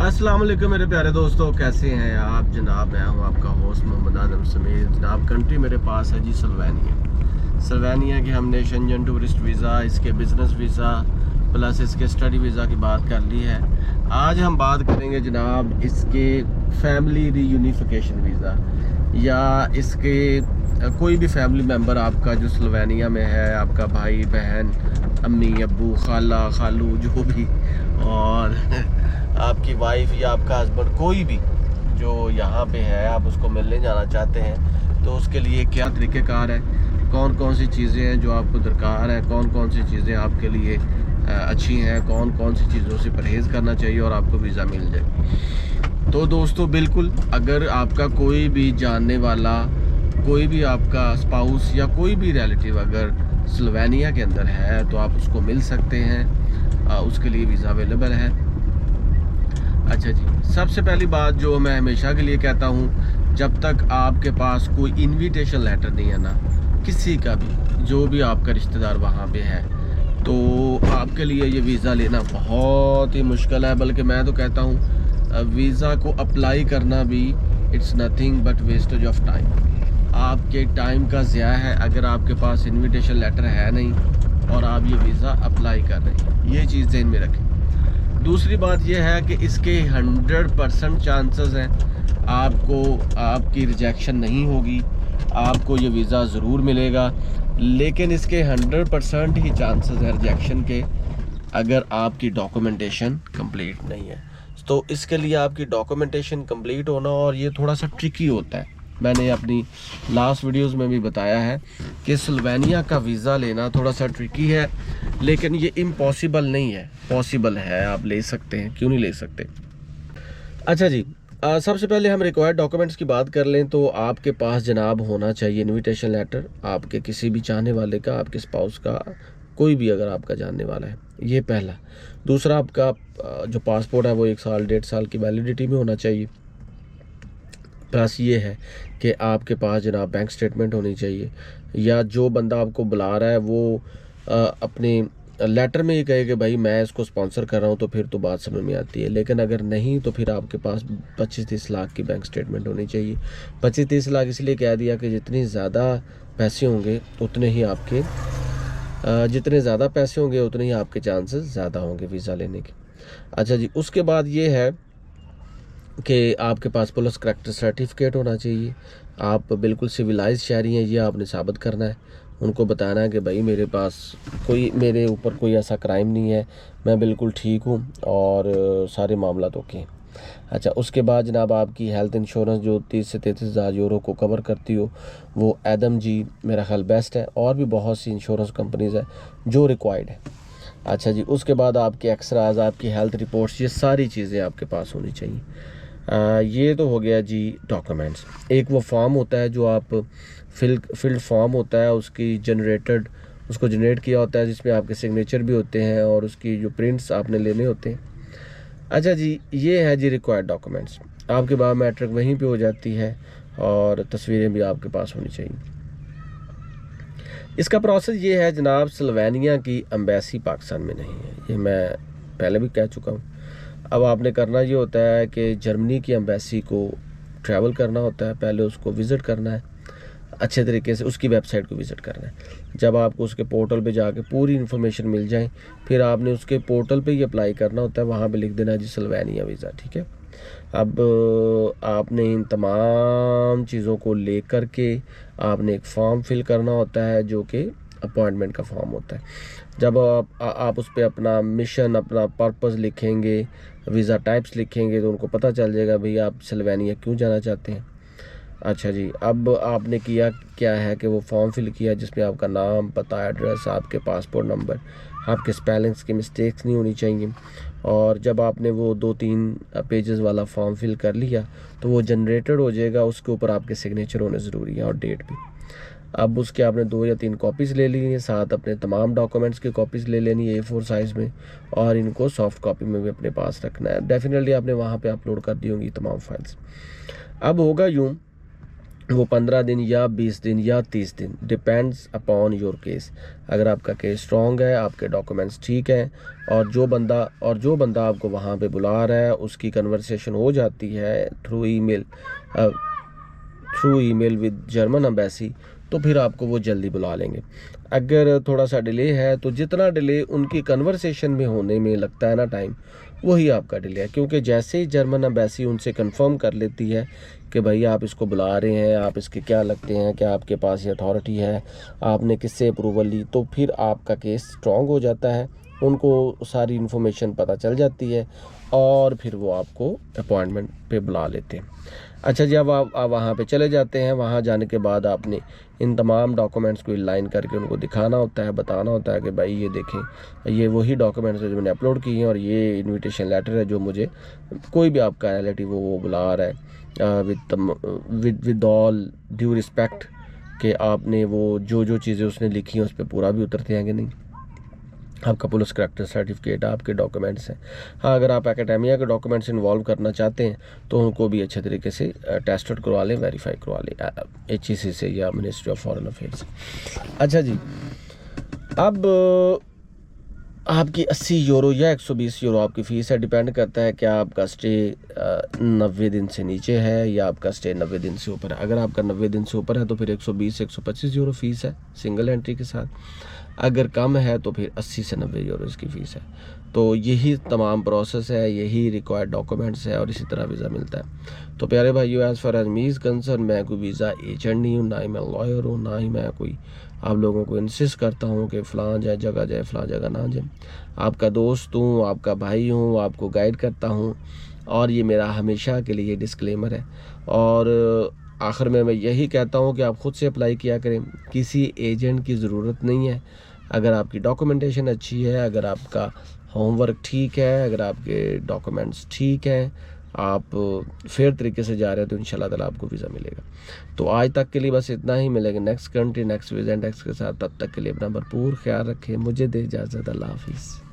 अस्सलाम वालेकुम मेरे प्यारे दोस्तों, कैसे हैं आप जनाब। मैं हूं आपका होस्ट मोहम्मद आदम समीर। जनाब कंट्री मेरे पास है जी सल्वानिया की हमने शेंजन टूरिस्ट वीज़ा, इसके बिज़नेस वीज़ा प्लस इसके स्टडी वीज़ा की बात कर ली है। आज हम बात करेंगे जनाब इसके फैमिली रीयूनिफिकेशन वीज़ा या इसके कोई भी फैमिली मेम्बर आपका जो सल्वानिया में है, आपका भाई बहन अम्मी अब्बू खाला खालू जो भी, और आपकी वाइफ या आपका हस्बैंड कोई भी जो यहाँ पे है, आप उसको मिलने जाना चाहते हैं तो उसके लिए क्या तरीक़ेकार है, कौन कौन सी चीज़ें हैं जो आपको दरकार है, कौन कौन सी चीज़ें आपके लिए अच्छी हैं, कौन कौन सी चीज़ों से परहेज़ करना चाहिए और आपको वीज़ा मिल जाए। तो दोस्तों बिल्कुल, अगर आपका कोई भी जानने वाला, कोई भी आपका स्पाउस या कोई भी रिलेटिव अगर सल्वानिया के अंदर है तो आप उसको मिल सकते हैं, उसके लिए वीज़ा अवेलेबल है। अच्छा जी, सबसे पहली बात जो मैं हमेशा के लिए कहता हूँ, जब तक आपके पास कोई इनविटेशन लेटर नहीं है ना, किसी का भी जो भी आपका रिश्तेदार वहाँ पे है, तो आपके लिए ये वीज़ा लेना बहुत ही मुश्किल है। बल्कि मैं तो कहता हूँ वीज़ा को अप्लाई करना भी it's nothing but wastage of time. आपके टाइम का ज़िया है अगर आपके पास इनविटेशन लेटर है नहीं और आप ये वीज़ा अप्लाई कर रहे हैं। ये चीज़ ध्यान में रखें। दूसरी बात यह है कि इसके 100% चांसेस हैं आपकी रिजेक्शन नहीं होगी, आपको ये वीज़ा ज़रूर मिलेगा, लेकिन इसके 100% ही चांसेस हैं रिजेक्शन के अगर आपकी डॉक्यूमेंटेशन कंप्लीट नहीं है। तो इसके लिए आपकी डॉक्यूमेंटेशन कंप्लीट होना, और ये थोड़ा सा ट्रिकी होता है। मैंने अपनी लास्ट वीडियोस में भी बताया है कि सल्वानिया का वीज़ा लेना थोड़ा सा ट्रिकी है, लेकिन ये इम्पॉसिबल नहीं है, पॉसिबल है, आप ले सकते हैं, क्यों नहीं ले सकते। अच्छा जी, सबसे पहले हम रिक्वायर्ड डॉक्यूमेंट्स की बात कर लें तो आपके पास जनाब होना चाहिए इनविटेशन लेटर, आपके किसी भी चाहने वाले का, आपके स्पाउस का, कोई भी अगर आपका जानने वाला है, ये पहला। दूसरा, आपका जो पासपोर्ट है वो 1 साल 1.5 साल की वैलिडिटी में होना चाहिए। प्लस ये है कि आपके पास जनाब बैंक स्टेटमेंट होनी चाहिए, या जो बंदा आपको बुला रहा है वो अपने लेटर में ये कहे कि भाई मैं इसको स्पॉन्सर कर रहा हूँ, तो फिर तो बात समझ में आती है। लेकिन अगर नहीं तो फिर आपके पास 25-30 लाख की बैंक स्टेटमेंट होनी चाहिए। 25-30 लाख इसलिए कह दिया कि जितनी ज़्यादा पैसे होंगे उतने ही आपके चांसेस ज़्यादा होंगे वीज़ा लेने के। अच्छा जी, उसके बाद ये है कि आपके पास पुलिस करैक्टर सर्टिफिकेट होना चाहिए। आप बिल्कुल सिविलाइज शहरी हैं, ये आपने साबित करना है। उनको बताना है कि भाई मेरे ऊपर कोई ऐसा क्राइम नहीं है, मैं बिल्कुल ठीक हूँ और सारे मामला ओके हैं। अच्छा, उसके बाद जनाब आपकी हेल्थ इंश्योरेंस जो 30 से 33 हज़ार यूरो को कवर करती हो, वो एदम जी मेरा ख्याल बेस्ट है, और भी बहुत सी इंश्योरेंस कंपनीज़ है जो रिक्वायर्ड है। अच्छा जी, उसके बाद आपके एक्सराज, आपकी हेल्थ रिपोर्ट्स, ये सारी चीज़ें आपके पास होनी चाहिए। ये तो हो गया जी डॉक्यूमेंट्स। एक वो फॉर्म होता है जो आप फिल्ड फॉर्म होता है, उसको जनरेट किया होता है, जिसमें आपके सिग्नेचर भी होते हैं और उसकी जो प्रिंट्स आपने लेने होते हैं। अच्छा जी, ये है जी रिक्वायर्ड डॉक्यूमेंट्स। आपकी बायोमेट्रिक वहीं पे हो जाती है और तस्वीरें भी आपके पास होनी चाहिए। इसका प्रोसेस ये है जनाब, सल्वानिया की एम्बेसी पाकिस्तान में नहीं है, ये मैं पहले भी कह चुका हूँ। अब आपने करना ये होता है कि जर्मनी की एम्बेसी को ट्रैवल करना होता है, पहले उसको विज़िट करना है अच्छे तरीके से, उसकी वेबसाइट को विज़िट करना है। जब आपको उसके पोर्टल पे जाके पूरी इन्फॉर्मेशन मिल जाए, फिर आपने उसके पोर्टल पे ही अप्लाई करना होता है, वहाँ पे लिख देना जी सल्वानिया वीज़ा, ठीक है। अब आपने इन तमाम चीज़ों को लेकर के आपने एक फॉर्म फिल करना होता है जो कि अपॉइंटमेंट का फॉर्म होता है। जब आप उस पर अपना मिशन, अपना पर्पस लिखेंगे, वीज़ा टाइप्स लिखेंगे, तो उनको पता चल जाएगा भाई आप सल्वानिया क्यों जाना चाहते हैं। अच्छा जी, अब आपने किया क्या है कि वो फॉर्म फिल किया जिसमें आपका नाम, पता, एड्रेस, आपके पासपोर्ट नंबर, आपके स्पेलिंग्स की मिस्टेक्स नहीं होनी चाहिए। और जब आपने वो 2-3 पेजेस वाला फॉर्म फिल कर लिया तो वो जनरेटेड हो जाएगा, उसके ऊपर आपके सिग्नेचर होने ज़रूरी है और डेट भी। अब उसके आपने 2 या 3 कॉपीज़ ले ली हैं, साथ अपने तमाम डॉक्यूमेंट्स की कॉपीज़ ले लेनी है A4 साइज़ में, और इनको सॉफ्ट कॉपी में भी अपने पास रखना है। डेफिनेटली आपने वहाँ पे अपलोड कर दी होंगी तमाम फाइल्स। अब होगा यूँ वो 15 दिन या 20 दिन या 30 दिन, डिपेंड्स अपॉन योर केस। अगर आपका केस स्ट्रॉन्ग है, आपके डॉक्यूमेंट्स ठीक हैं, और जो बंदा आपको वहाँ पे बुला रहा है उसकी कन्वर्सेशन हो जाती है through email with German embassy, तो फिर आपको वो जल्दी बुला लेंगे। अगर थोड़ा सा डिले है तो जितना डिले उनकी कन्वर्सेशन में होने में लगता है ना टाइम, वही आपका डिले है। क्योंकि जैसे ही जर्मन एम्बेसी उनसे कंफर्म कर लेती है कि भाई आप इसको बुला रहे हैं, आप इसके क्या लगते हैं, क्या आपके पास ये अथॉरिटी है, आपने किससे अप्रूवल ली, तो फिर आपका केस स्ट्रॉन्ग हो जाता है। उनको सारी इन्फॉर्मेशन पता चल जाती है और फिर वो आपको अपॉइंटमेंट पे बुला लेते हैं। अच्छा जी, अब आप वहाँ पे चले जाते हैं। वहाँ जाने के बाद आपने इन तमाम डॉक्यूमेंट्स को लाइन करके उनको दिखाना होता है, बताना होता है कि भाई ये देखें, ये वही डॉक्यूमेंट्स है जो मैंने अपलोड किए हैं, और ये इनविटेशन लेटर है जो मुझे कोई भी आपका रिलेटिव वो बुला रहा है विद ऑल ड्यू रिस्पेक्ट, कि आपने वो जो चीज़ें उसने लिखी हैं उस पर पूरा भी उतरते हैं कि नहीं। आपका पुलिस करैक्टर सर्टिफिकेट, आपके डॉक्यूमेंट्स हैं। हाँ, अगर आप एकेडेमिया के डॉक्यूमेंट्स इन्वॉल्व करना चाहते हैं तो उनको भी अच्छे तरीके से टेस्टेड करवा लें, वेरीफाई करवा लें HEC से या मिनिस्ट्री ऑफ फॉरेन अफेयर्स। अच्छा जी, अब आपकी 80 यूरो या 120 यूरो आपकी फ़ीस है। डिपेंड करता है कि आपका स्टे 90 दिन से नीचे है या आपका स्टे 90 दिन से ऊपर है। अगर आपका 90 दिन से ऊपर है तो फिर 120 से 125 यूरो फ़ीस है सिंगल एंट्री के साथ। अगर कम है तो फिर 80 से 90 यूरो इसकी फ़ीस है। तो यही तमाम प्रोसेस है, यही रिक्वायर्ड डॉक्यूमेंट्स है, और इसी तरह वीज़ा मिलता है। तो प्यारे भाइयों, as far as me is concern, मैं कोई वीज़ा एजेंट नहीं हूँ, ना ही मैं लॉयर हूँ, ना ही मैं कोई आप लोगों को इंसिस्ट करता हूँ कि फ़लाँ जगह फ़लाँ जगह ना जाए। आपका दोस्त हूँ, आपका भाई हूँ, आपको गाइड करता हूँ, और ये मेरा हमेशा के लिए डिस्क्लेमर है। और आखिर में मैं यही कहता हूँ कि आप ख़ुद से अप्लाई किया करें, किसी एजेंट की ज़रूरत नहीं है। अगर आपकी डॉक्यूमेंटेशन अच्छी है, अगर आपका होमवर्क ठीक है, अगर आपके डॉक्यूमेंट्स ठीक हैं, आप फेयर तरीके से जा रहे हैं, तो इंशाल्लाह ताला आपको वीज़ा मिलेगा। तो आज तक के लिए बस इतना ही। मिलेंगे next country, next visa next के साथ। तब तक के लिए अपना भरपूर ख्याल रखें। मुझे दे इजाज़त। अल्लाह हाफिज़।